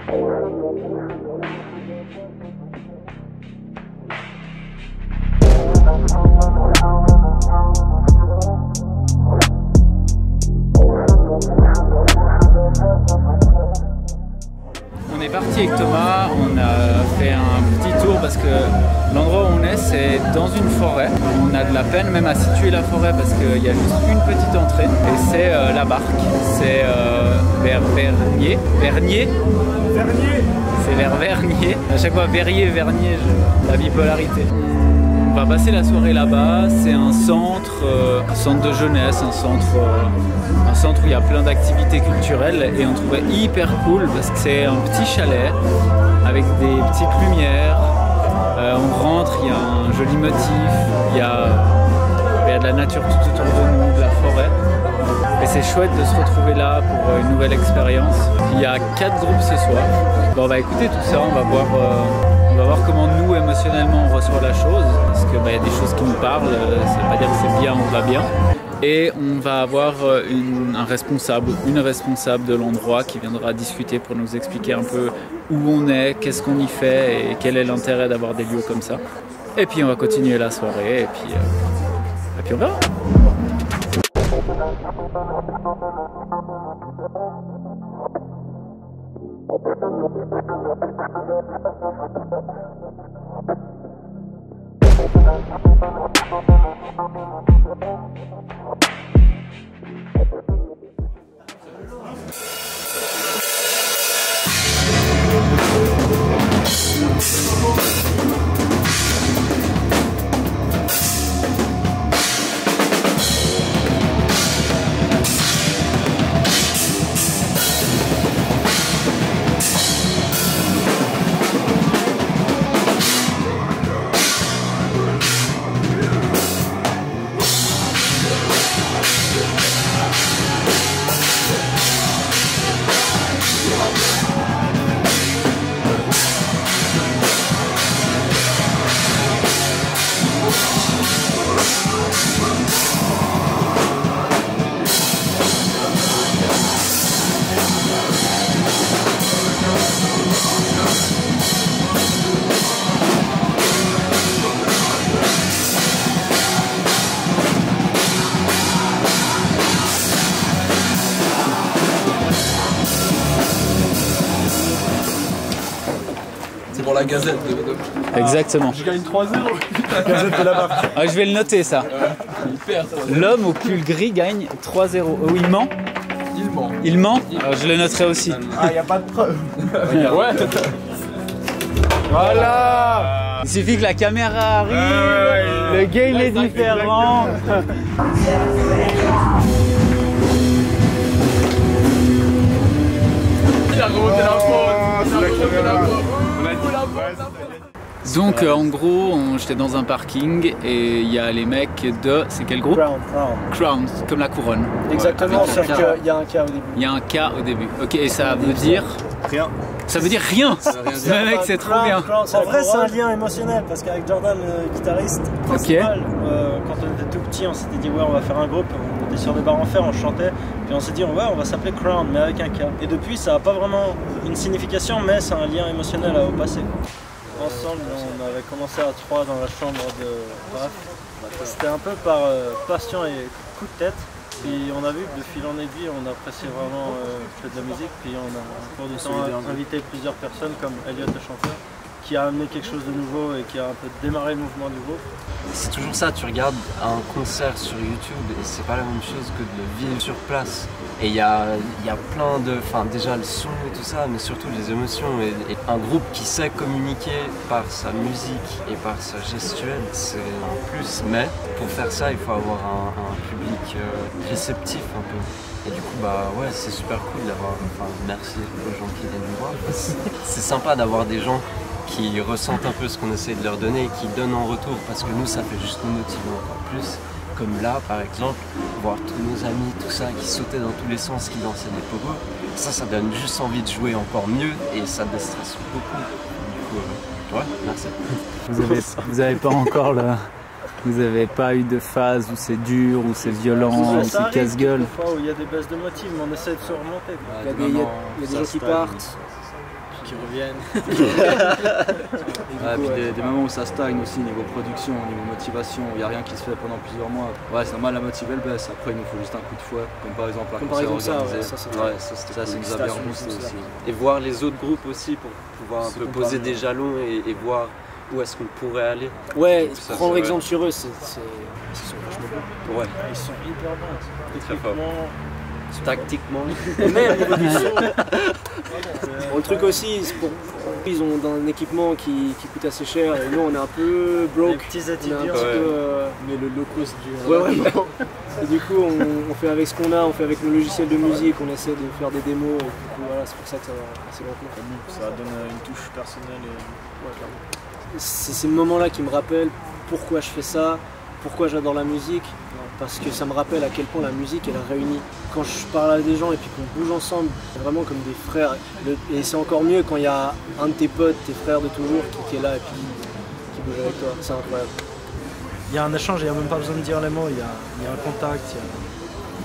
On est parti avec Thomas, on a fait un petit tour parce que l'endroit où on est, c'est dans une forêt. On a de la peine même à situer la forêt parce qu'il y a juste une petite entrée et c'est la barque. C'est vers Vernier. Vernier. C'est vers Vernier. À chaque fois Verrier, Vernier, la bipolarité. On va passer la soirée là-bas. C'est un centre de jeunesse, un centre où il y a plein d'activités culturelles et on trouvait hyper cool parce que c'est un petit chalet avec des petites lumières. On rentre, il y a un joli motif, il y a de la nature tout autour de nous, de la forêt. Et c'est chouette de se retrouver là pour une nouvelle expérience. Il y a 4 groupes ce soir. Bon, on va écouter tout ça, on va voir comment nous émotionnellement on reçoit la chose. Parce qu'il y a des choses qui nous parlent, ça veut pas dire que c'est bien ou pas bien. Et on va avoir un responsable, une responsable de l'endroit qui viendra discuter pour nous expliquer un peu où on est, qu'est-ce qu'on y fait et quel est l'intérêt d'avoir des lieux comme ça. Et puis on va continuer la soirée et puis on verra. Pour la Gazette de... Exactement. Je gagne 3-0. La Gazette de la marque. Ah, je vais le noter ça. L'homme au pull gris gagne 3-0. Oh, il ment? Il ment. Il ment? Alors, je le noterai aussi. Ah, y a pas de preuve. Ouais. Voilà. Il suffit que la caméra arrive. Le game est différent. Il a remonté la faute. Donc en gros, j'étais dans un parking et il y a les mecs de... C'est quel groupe? Crown, comme la couronne. Exactement, sauf qu'il y a un cas au début. Il y a un K au début. Ok, et ça veut dire... Rien. Ça veut dire rien. Mais mec, c'est trop bien. En vrai, c'est un lien émotionnel parce qu'avec Jordan, le guitariste principal, quand on était tout petit, on s'était dit ouais, on va faire un groupe. On était sur des barres en fer, on chantait, puis on s'est dit ouais, on va s'appeler Crown, mais avec un K. Et depuis, ça n'a pas vraiment une signification, mais c'est un lien émotionnel au passé. Ensemble, on avait commencé à 3 dans la chambre de Raph. C'était un peu par passion et coup de tête. Puis on a vu que de fil en aiguille, on appréciait vraiment de la musique. Puis on a au cours du temps invité plusieurs personnes comme Elliot le chanteur, qui a amené quelque chose de nouveau et qui a un peu démarré le mouvement du groupe. C'est toujours ça, tu regardes un concert sur YouTube et c'est pas la même chose que de le vivre sur place. Et il y a plein de... Enfin déjà le son et tout ça, mais surtout les émotions. Et un groupe qui sait communiquer par sa musique et par sa gestuelle, c'est un plus. Mais pour faire ça, il faut avoir un public réceptif un peu. Et du coup, bah ouais, c'est super cool d'avoir... Enfin, merci aux gens qui viennent nous voir. C'est sympa d'avoir des gens qui ressentent un peu ce qu'on essaie de leur donner et qui donnent en retour, parce que nous, ça fait juste nous motiver encore plus. Comme là, par exemple, voir tous nos amis, tout ça, qui sautaient dans tous les sens, qui dansaient des pogos, ça donne juste envie de jouer encore mieux et ça déstresse beaucoup. Du coup, ouais, merci. Vous avez pas encore là. Vous avez pas eu de phase où c'est dur, où c'est violent, où c'est casse-gueule? Des fois où il y a des baisses de motifs, mais on essaie de se remonter. Il y a des gens qui partent. qui reviennent. Puis des moments où ça stagne aussi niveau production, niveau motivation, il n'y a rien qui se fait pendant plusieurs mois. Ouais, c'est normal, la motive elle baisse. Après, il nous faut juste un coup de fouet, comme par exemple un concert organisé. Ça nous a bien boosté aussi. Et voir les autres groupes aussi pour pouvoir un peu poser des jalons et voir où est-ce qu'on pourrait aller. Ouais, prendre exemple sur eux, ils sont vachement bons. Ouais. Ils sont hyper bons. Très fort. Tactiquement, même niveau du son. Bon, le truc aussi, c'est ils ont un équipement qui coûte assez cher et nous on est un peu broke. Les petits étudiants. Mais le low cost du. Ouais, vraiment. Et du coup, on fait avec ce qu'on a, on fait avec nos logiciels de musique, on essaie de faire des démos. Et du coup, voilà, c'est pour ça que ça va assez lentement. Ça donne une touche personnelle. C'est ces moments-là qui me rappellent pourquoi je fais ça, pourquoi j'adore la musique. Parce que ça me rappelle à quel point la musique elle a réuni. Quand je parle à des gens et puis qu'on bouge ensemble, vraiment comme des frères. Et c'est encore mieux quand il y a un de tes potes, tes frères de toujours, qui est là et puis qui bouge avec toi. C'est incroyable. Il y a un échange, il n'y a même pas besoin de dire les mots, il y a un contact, il y a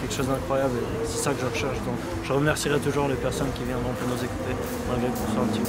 quelque chose d'incroyable. Et c'est ça que je recherche. Donc je remercierai toujours les personnes qui viendront pour nous écouter, malgré qu'on soit un petit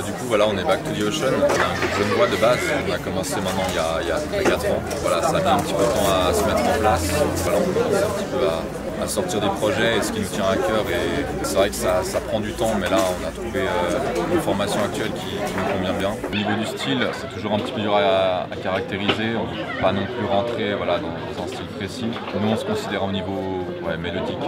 Du coup, voilà, on est Back to the Ocean. On a un groupe genevois de base. On a commencé maintenant il y a 4 ans. Voilà, ça a mis un petit peu de temps à se mettre en place. Voilà, on commence un petit peu à sortir des projets et ce qui nous tient à cœur. Et c'est vrai que ça prend du temps, mais là, on a trouvé une formation actuelle qui nous convient bien. Au niveau du style, c'est toujours un petit peu dur à caractériser. On ne peut pas non plus rentrer voilà, dans un style précis. Nous, on se considère au niveau mélodique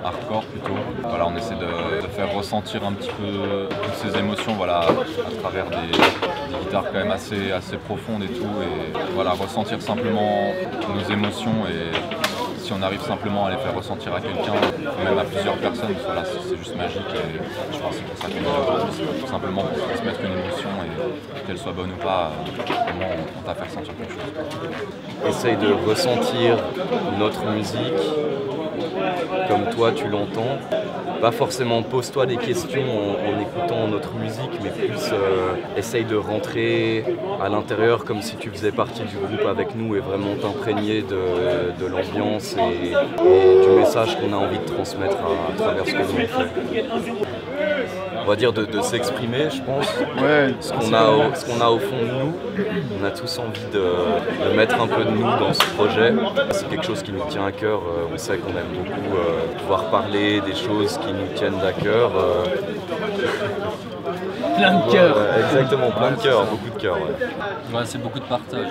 hardcore plutôt. Voilà, on essaie de faire ressentir un petit peu toutes ces émotions voilà, à travers des guitares quand même assez profondes et tout. Et voilà, ressentir simplement nos émotions et si on arrive simplement à les faire ressentir à quelqu'un, même à plusieurs personnes, voilà, c'est juste magique et je pense que c'est pour ça qu'on est là aujourd'hui, tout simplement pour transmettre une émotion et qu'elle soit bonne ou pas, comment on t'a fait ressentir quelque chose. Essaye de ressentir notre musique comme toi tu l'entends. Pas forcément pose-toi des questions en écoutant notre musique, mais plus essaye de rentrer à l'intérieur comme si tu faisais partie du groupe avec nous et vraiment t'imprégner de l'ambiance et du message qu'on a envie de transmettre à travers ce que nous on fait. On va dire de s'exprimer, je pense. Ouais, ce qu'on a au fond de nous, on a tous envie de mettre un peu de nous dans ce projet. C'est quelque chose qui nous tient à cœur. On sait qu'on aime beaucoup pouvoir parler des choses qui nous tiennent à cœur. Plein de cœur. Exactement, plein de cœur, beaucoup de cœur. Ouais. Ouais, c'est beaucoup de partage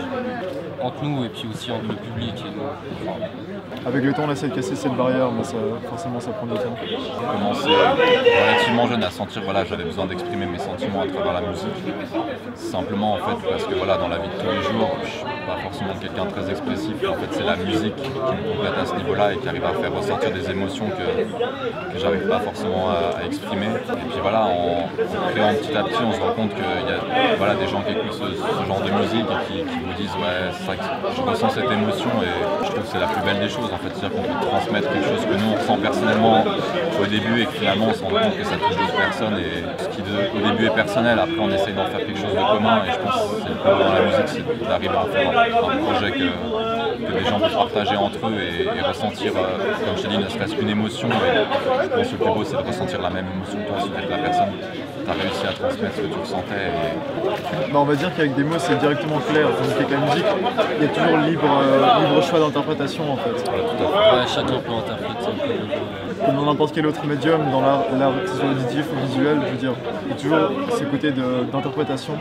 entre nous et puis aussi entre le public et nous. Avec le temps, on essaie de casser cette barrière, mais forcément ça prend du temps. J'ai commencé relativement jeune à sentir que j'avais besoin d'exprimer mes sentiments à travers la musique. Simplement en fait parce que voilà, dans la vie de tous les jours, je suis pas forcément quelqu'un de très expressif. En fait, c'est la musique qui me complète à ce niveau-là et qui arrive à faire ressentir des émotions que j'arrive pas forcément à exprimer. Et puis voilà, en créant petit à petit, on se rend compte qu'il y a des gens qui écoutent ce genre de musique et qui vous disent ouais, c'est vrai que je ressens cette émotion et je trouve que c'est la plus belle des choses. En fait, c'est-à-dire qu'on peut transmettre quelque chose que nous on ressent personnellement au début et que finalement on se rend compte que ça touche d'autres personnes et ce qui au début est personnel, après on essaye d'en faire quelque chose de commun et je pense que c'est le plus beau dans la musique, c'est d'arriver à en faire un projet que les gens peuvent partager entre eux et ressentir, comme je t'ai dit, ne serait-ce qu'une émotion et je pense que le plus beau c'est de ressentir la même émotion que toi, c'est-à-dire que la personne t'a réussi à transmettre ce que tu ressentais et on va dire qu'avec des mots c'est directement clair, tandis qu'avec la musique, il y a toujours libre choix d'interprétation en fait. Ouais, chacun peut interpréter. Comme dans n'importe quel autre médium, dans l'art, que ce soit auditif ou visuel, je veux dire, il y a toujours ce côté d'interprétation.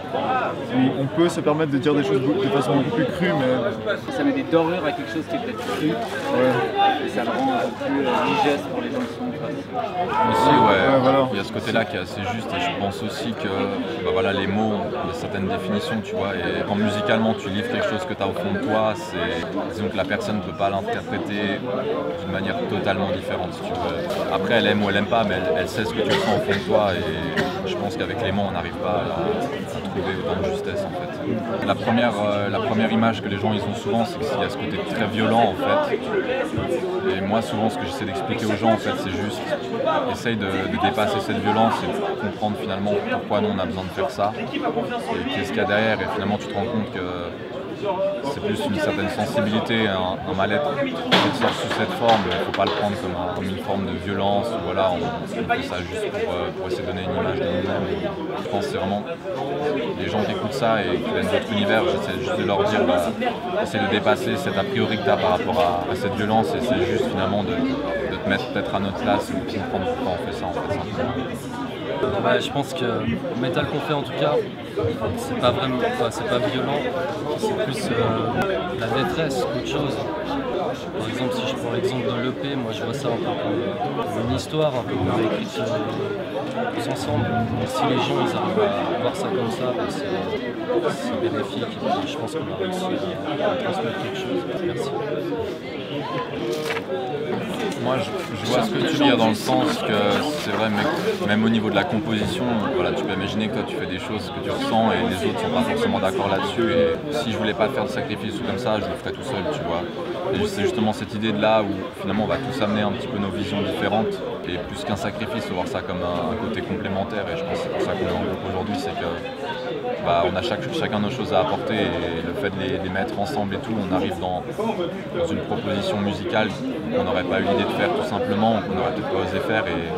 On peut se permettre de dire des choses de façon beaucoup plus crue, mais... Ça met des dorures à quelque chose qui est peut-être cru, et ça le rend un peu plus digeste pour les gens qui sont en face. Aussi, ouais, voilà. Il y a ce côté-là qui est assez juste, et je pense aussi que voilà, les mots ont certaines définitions, tu vois, et quand musicalement tu livres quelque chose que tu as au fond de toi, disons que la personne ne peut pas l'interpréter d'une manière totalement différente, si tu veux. Après, elle aime ou elle aime pas, mais elle sait ce que tu ressens au fond de toi, et je pense qu'avec les mots, on n'arrive pas à trouver autant de justesse, en fait. La première image que les gens ils ont souvent, c'est qu'il y a ce côté très violent, en fait. Et moi, souvent, ce que j'essaie d'expliquer aux gens, en fait, c'est juste essaye de dépasser cette violence et de comprendre finalement pourquoi nous on a besoin de faire ça et qu'est-ce qu'il y a derrière, et finalement tu te rends compte que c'est plus une certaine sensibilité, un mal-être qui sort sous cette forme. Il ne faut pas le prendre comme une forme de violence, ou voilà, on fait ça juste pour essayer de donner une image de nous-mêmes. Je pense que c'est vraiment les gens qui écoutent ça et qui viennent d'autres univers, j'essaie juste de leur dire essaie de dépasser cet a priori que tu as par rapport à cette violence, et c'est juste finalement de te mettre peut-être à notre place ou de comprendre pourquoi on fait ça, en fait, simplement. Ouais, je pense que le métal qu'on fait en tout cas, c'est pas vraiment, c'est pas violent, c'est plus la détresse qu'autre chose. Par exemple, si je prends l'exemple de l'EP, moi je vois ça un peu comme une histoire, un peu qu'on a écrite tous ensemble. Et si les gens ils arrivent à voir ça comme ça, ben c'est bénéfique. Et je pense qu'on a réussi à transmettre quelque chose. Merci. Moi, je vois ce que tu dis dans le sens que c'est vrai, mais même au niveau de la composition, voilà, tu peux imaginer que toi tu fais des choses que tu ressens et les autres sont pas forcément d'accord là-dessus. Et si je voulais pas faire de sacrifice ou comme ça, je le ferais tout seul, tu vois. Et c'est justement cette idée de là où finalement on va tous amener un petit peu nos visions différentes, et plus qu'un sacrifice, voir ça comme un côté complémentaire. Et je pense que c'est pour ça qu'on est en groupe aujourd'hui, c'est que on a chacun nos choses à apporter, et le fait de les mettre ensemble et tout, on arrive dans une proposition musicale qu'on n'aurait pas eu l'idée de faire tout simplement, qu'on n'aurait peut-être pas osé faire, et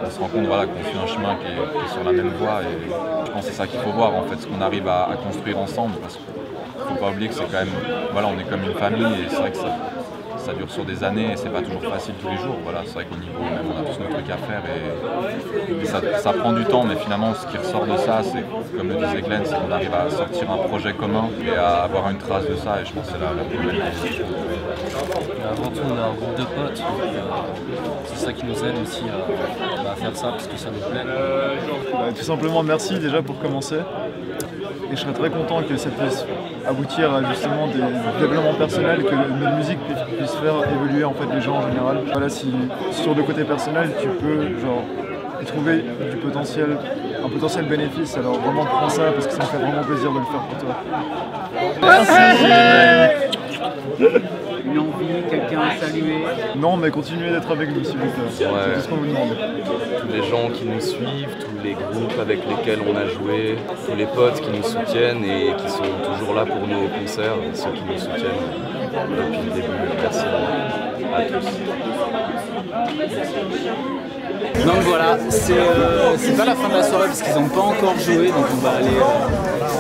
on se rend compte voilà, qu'on suit un chemin qui est sur la même voie, et je pense que c'est ça qu'il faut voir en fait, ce qu'on arrive à construire ensemble, parce qu'il ne faut pas oublier que c'est quand même, voilà, on est comme une famille, et c'est vrai que ça dure sur des années et c'est pas toujours facile tous les jours. Voilà, c'est vrai qu'au niveau même on a tous nos trucs à faire et ça prend du temps, mais finalement ce qui ressort de ça, c'est comme le disait Glenn, c'est qu'on arrive à sortir un projet commun et à avoir une trace de ça, et je pense que c'est la plus belle des choses. Avant tout, on est un groupe de potes, c'est ça qui nous aide aussi à faire ça parce que ça nous plaît. Tout simplement merci déjà pour commencer. Et je serais très content que ça puisse aboutir à justement des développements personnels, que notre musique puisse faire évoluer en fait les gens en général. Voilà, si sur le côté personnel tu peux genre y trouver du potentiel, un potentiel bénéfice, alors vraiment prends ça parce que ça me fait vraiment plaisir de le faire pour toi. Merci. Une envie, quelqu'un à saluer? Non, mais continuez d'être avec nous s'il vous plaît. Ouais. C'est tout ce qu'on vous demande. Tous les gens qui nous suivent, tous les groupes avec lesquels on a joué, tous les potes qui nous soutiennent et qui sont toujours là pour nos concerts, et ceux qui nous soutiennent depuis le début. Merci à tous. Donc voilà, c'est pas la fin de la soirée parce qu'ils n'ont pas encore joué, donc on va aller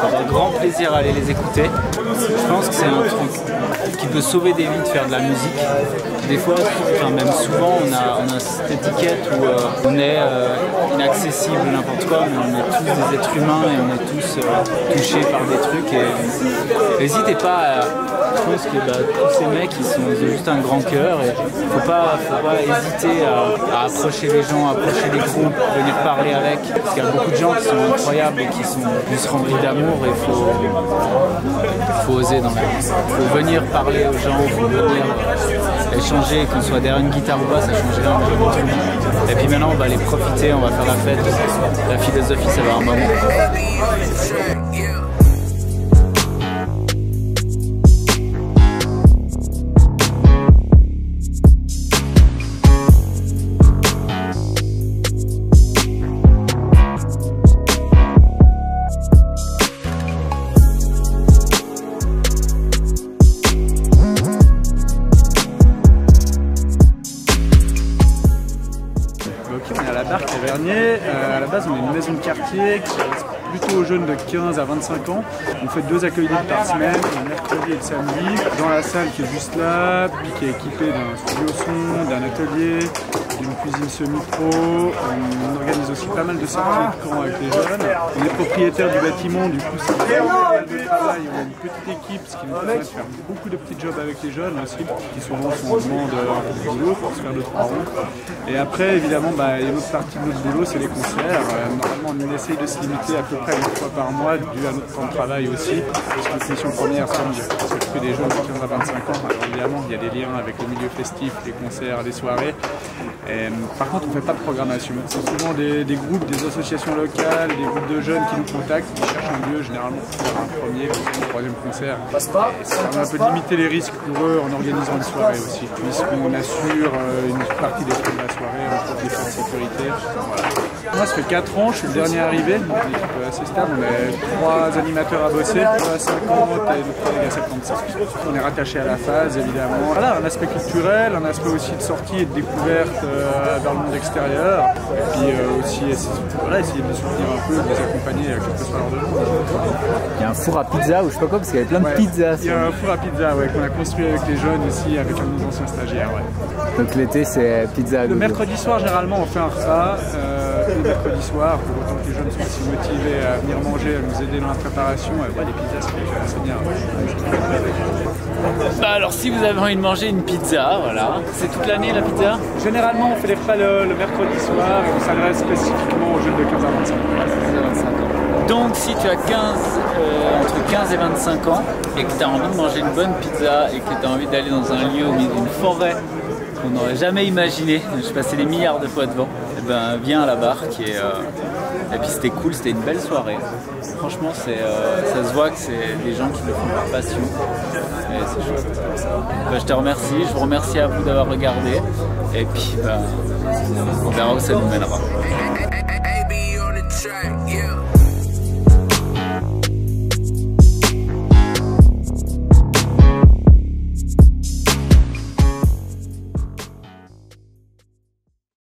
avoir grand plaisir à aller les écouter. Je pense que c'est un truc qui peut sauver des vies de faire de la musique. Des fois, enfin même souvent, on a cette étiquette où on est inaccessible, n'importe quoi, mais on est tous des êtres humains et on est tous touchés par des trucs. Et n'hésitez pas à... Je pense que tous ces mecs ils ont juste un grand cœur et faut pas hésiter à approcher les gens, à approcher les groupes, venir parler avec, parce qu'il y a beaucoup de gens qui sont incroyables et qui sont juste remplis d'amour, et il faut oser dans la vie. Il faut venir parler aux gens, il faut venir échanger, qu'on soit derrière une guitare ou pas, ça change rien. Et puis maintenant on va aller profiter, on va faire la fête, la philosophie ça va un moment. À la base, on est une maison de quartier qui s'adresse plutôt aux jeunes de 15 à 25 ans. On fait 2 accueils libres par semaine, le mercredi et le samedi, dans la salle qui est juste là, puis qui est équipée d'un studio son, d'un atelier, d'une cuisine semi-pro. On organise aussi pas mal de sorties de camp avec les jeunes. On est propriétaire du bâtiment, du coup c'est pas mal de travail. On a une petite équipe, ce qui nous permet de faire beaucoup de petits jobs avec les jeunes aussi, qui souvent sont en demande un peu de boulot pour se faire 2-3 ronds. Et après, évidemment, il y a une autre partie de notre boulot, c'est les concerts. Normalement, on essaye de se limiter à peu près une fois par mois, dû à notre temps de travail aussi. Parce que notre mission première, c'est de s'occuper des jeunes de 15 à 25 ans. Alors évidemment, il y a des liens avec le milieu festif, les concerts, les soirées. Par contre, on ne fait pas de programmation. C'est souvent des groupes, des associations locales, des groupes de jeunes qui nous contactent, qui cherchent un lieu généralement pour faire un premier, deuxième, troisième concert. Et ça permet un peu de limiter les risques pour eux en organisant une soirée aussi. Puisqu'on assure une partie des frais de la soirée, on trouve des frais de sécurité. Voilà. Moi, ça fait 4 ans, je suis le dernier arrivé, donc une équipe assez stable. On est 3 animateurs à bosser, 3 à 50 et notre collègue à 75. On est rattaché à la phase, évidemment. Voilà, un aspect culturel, un aspect aussi de sortie et de découverte vers le monde extérieur. Et puis aussi essayer de les soutenir un peu, de les accompagner quel que soit leur demande. Il y a un four à pizza ou je sais pas quoi, parce qu'il y avait plein de pizzas. Il y a un four à pizza qu'on a construit avec les jeunes aussi, avec un de nos anciens stagiaires. Donc l'été, c'est pizza à gogo. Le mercredi soir, généralement, on fait un repas. Le mercredi soir, pour autant que les jeunes soient aussi motivés à venir manger, à nous aider dans la préparation. Les pizzas, c'est bien. Alors si vous avez envie de manger une pizza, voilà. C'est toute l'année la pizza? Généralement, on fait les repas le mercredi soir et on s'adresse spécifiquement aux jeunes de 15 à 25 ans. Donc si tu as entre 15 et 25 ans et que tu as envie de manger une bonne pizza et que tu as envie d'aller dans un lieu au milieu d'une forêt qu'on n'aurait jamais imaginé, je suis passé des milliards de fois devant, et ben viens à la barque et puis c'était cool, c'était une belle soirée. Franchement, ça se voit que c'est des gens qui le font par passion. Et c'est chouette. Je te remercie, je vous remercie à vous d'avoir regardé. Et puis, on verra où ça nous mènera.